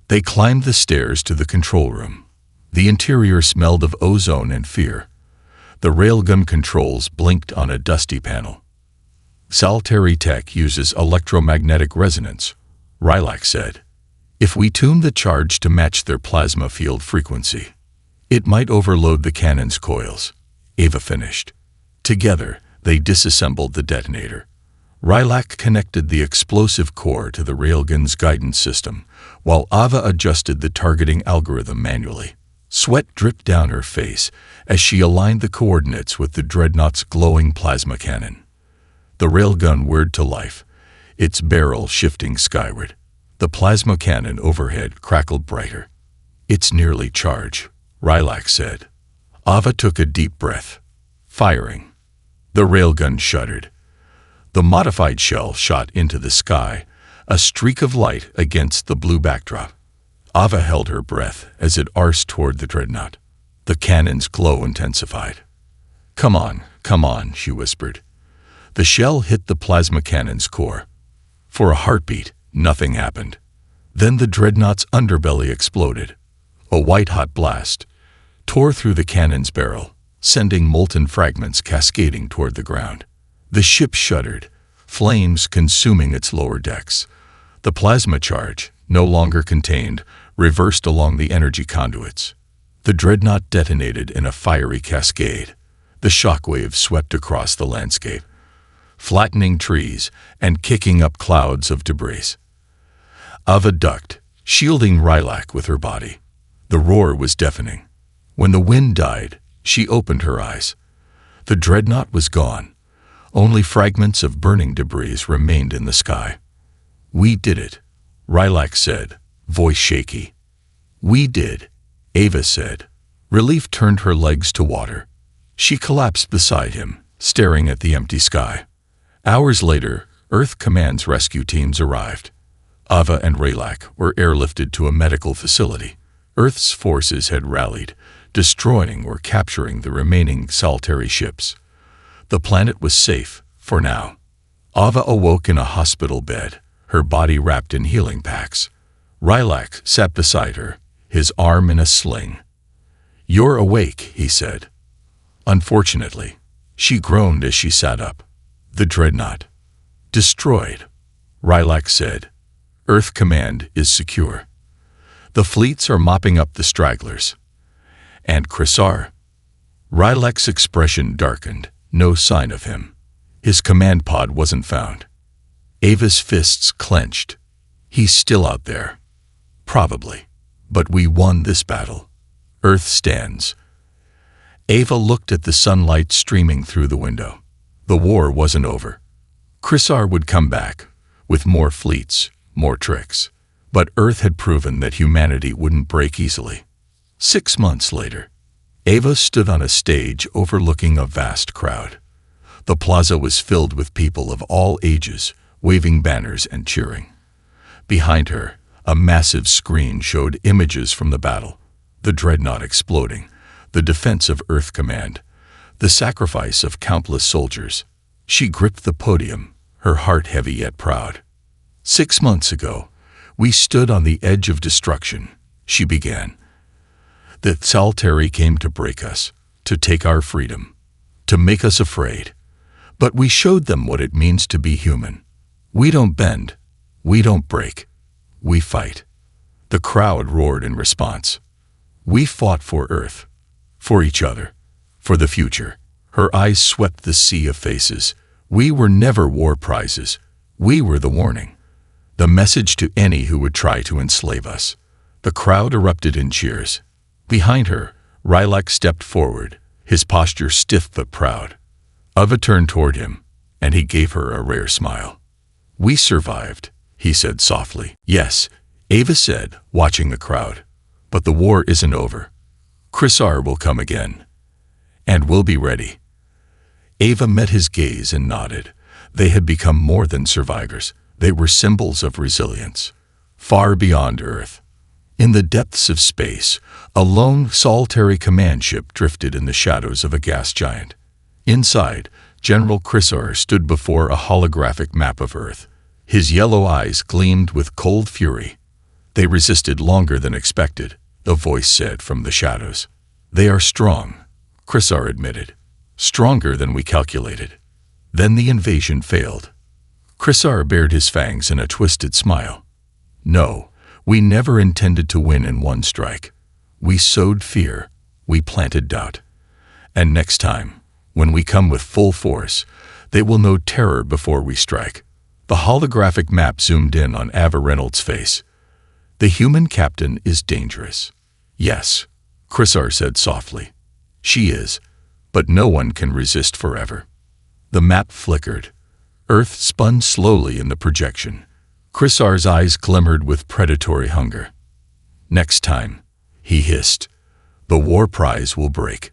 They climbed the stairs to the control room. The interior smelled of ozone and fear. The railgun controls blinked on a dusty panel. "Solitary tech uses electromagnetic resonance," Rilak said. "If we tune the charge to match their plasma field frequency, it might overload the cannon's coils." Ava finished. Together, They disassembled the detonator. Rylak connected the explosive core to the railgun's guidance system, while Ava adjusted the targeting algorithm manually. Sweat dripped down her face as she aligned the coordinates with the dreadnought's glowing plasma cannon. The railgun whirred to life, its barrel shifting skyward. The plasma cannon overhead crackled brighter. "It's nearly charged," Rylak said. Ava took a deep breath. Firing. The railgun shuddered. The modified shell shot into the sky, a streak of light against the blue backdrop. Ava held her breath as it arced toward the dreadnought. The cannon's glow intensified. Come on," she whispered. The shell hit the plasma cannon's core. For a heartbeat, nothing happened. Then the dreadnought's underbelly exploded. A white-hot blast tore through the cannon's barrel, sending molten fragments cascading toward the ground. The ship shuddered, flames consuming its lower decks. The plasma charge, no longer contained, reversed along the energy conduits. The dreadnought detonated in a fiery cascade. The shockwave swept across the landscape, flattening trees and kicking up clouds of debris. Ava ducked, shielding Rylak with her body. The roar was deafening. When the wind died, she opened her eyes. The dreadnought was gone. Only fragments of burning debris remained in the sky. "We did it," Rylak said, voice shaky. "We did," Ava said. Relief turned her legs to water. She collapsed beside him, staring at the empty sky. Hours later, Earth Command's rescue teams arrived. Ava and Rylak were airlifted to a medical facility. Earth's forces had rallied, destroying or capturing the remaining solitary ships. The planet was safe, for now. Ava awoke in a hospital bed, her body wrapped in healing packs. Rylak sat beside her, his arm in a sling. "You're awake," he said. Unfortunately, she groaned as she sat up. "The dreadnought. Destroyed," Rylak said. "Earth Command is secure. The fleets are mopping up the stragglers." "And Chrysar?" Rylak's expression darkened, no sign of him. His command pod wasn't found. Ava's fists clenched. "He's still out there." "Probably. But we won this battle. Earth stands." Ava looked at the sunlight streaming through the window. The war wasn't over. Chrysar would come back, with more fleets, more tricks. But Earth had proven that humanity wouldn't break easily. 6 months later, Ava stood on a stage overlooking a vast crowd. The plaza was filled with people of all ages, waving banners and cheering. Behind her, a massive screen showed images from the battle, the dreadnought exploding, the defense of Earth Command, the sacrifice of countless soldiers. She gripped the podium, her heart heavy yet proud. "6 months ago, we stood on the edge of destruction," she began. "The Saltari came to break us, to take our freedom, to make us afraid. But we showed them what it means to be human. We don't bend, we don't break, we fight." The crowd roared in response. "We fought for Earth, for each other, for the future." Her eyes swept the sea of faces. "We were never war prizes. We were the warning. The message to any who would try to enslave us." The crowd erupted in cheers. Behind her, Rylak stepped forward, his posture stiff but proud. Ava turned toward him, and he gave her a rare smile. "We survived," he said softly. "Yes," Ava said, watching the crowd. "But the war isn't over. Chrysar will come again. And we'll be ready." Ava met his gaze and nodded. They had become more than survivors. They were symbols of resilience. Far beyond Earth, in the depths of space, a lone solitary command ship drifted in the shadows of a gas giant. Inside, General Chrysar stood before a holographic map of Earth. His yellow eyes gleamed with cold fury. "They resisted longer than expected," the voice said from the shadows. "They are strong," Chrysar admitted. "Stronger than we calculated." Then the invasion failed. Chrysar bared his fangs in a twisted smile. "No, we never intended to win in one strike. We sowed fear, we planted doubt. And next time, When we come with full force, they will know terror before we strike. The holographic map zoomed in on Ava Reynolds' face. The human captain is dangerous. Yes, Chrysar said softly. She is, but no one can resist forever. The map flickered. Earth spun slowly in the projection. Chrysar's eyes glimmered with predatory hunger. Next time, he hissed, the war prize will break.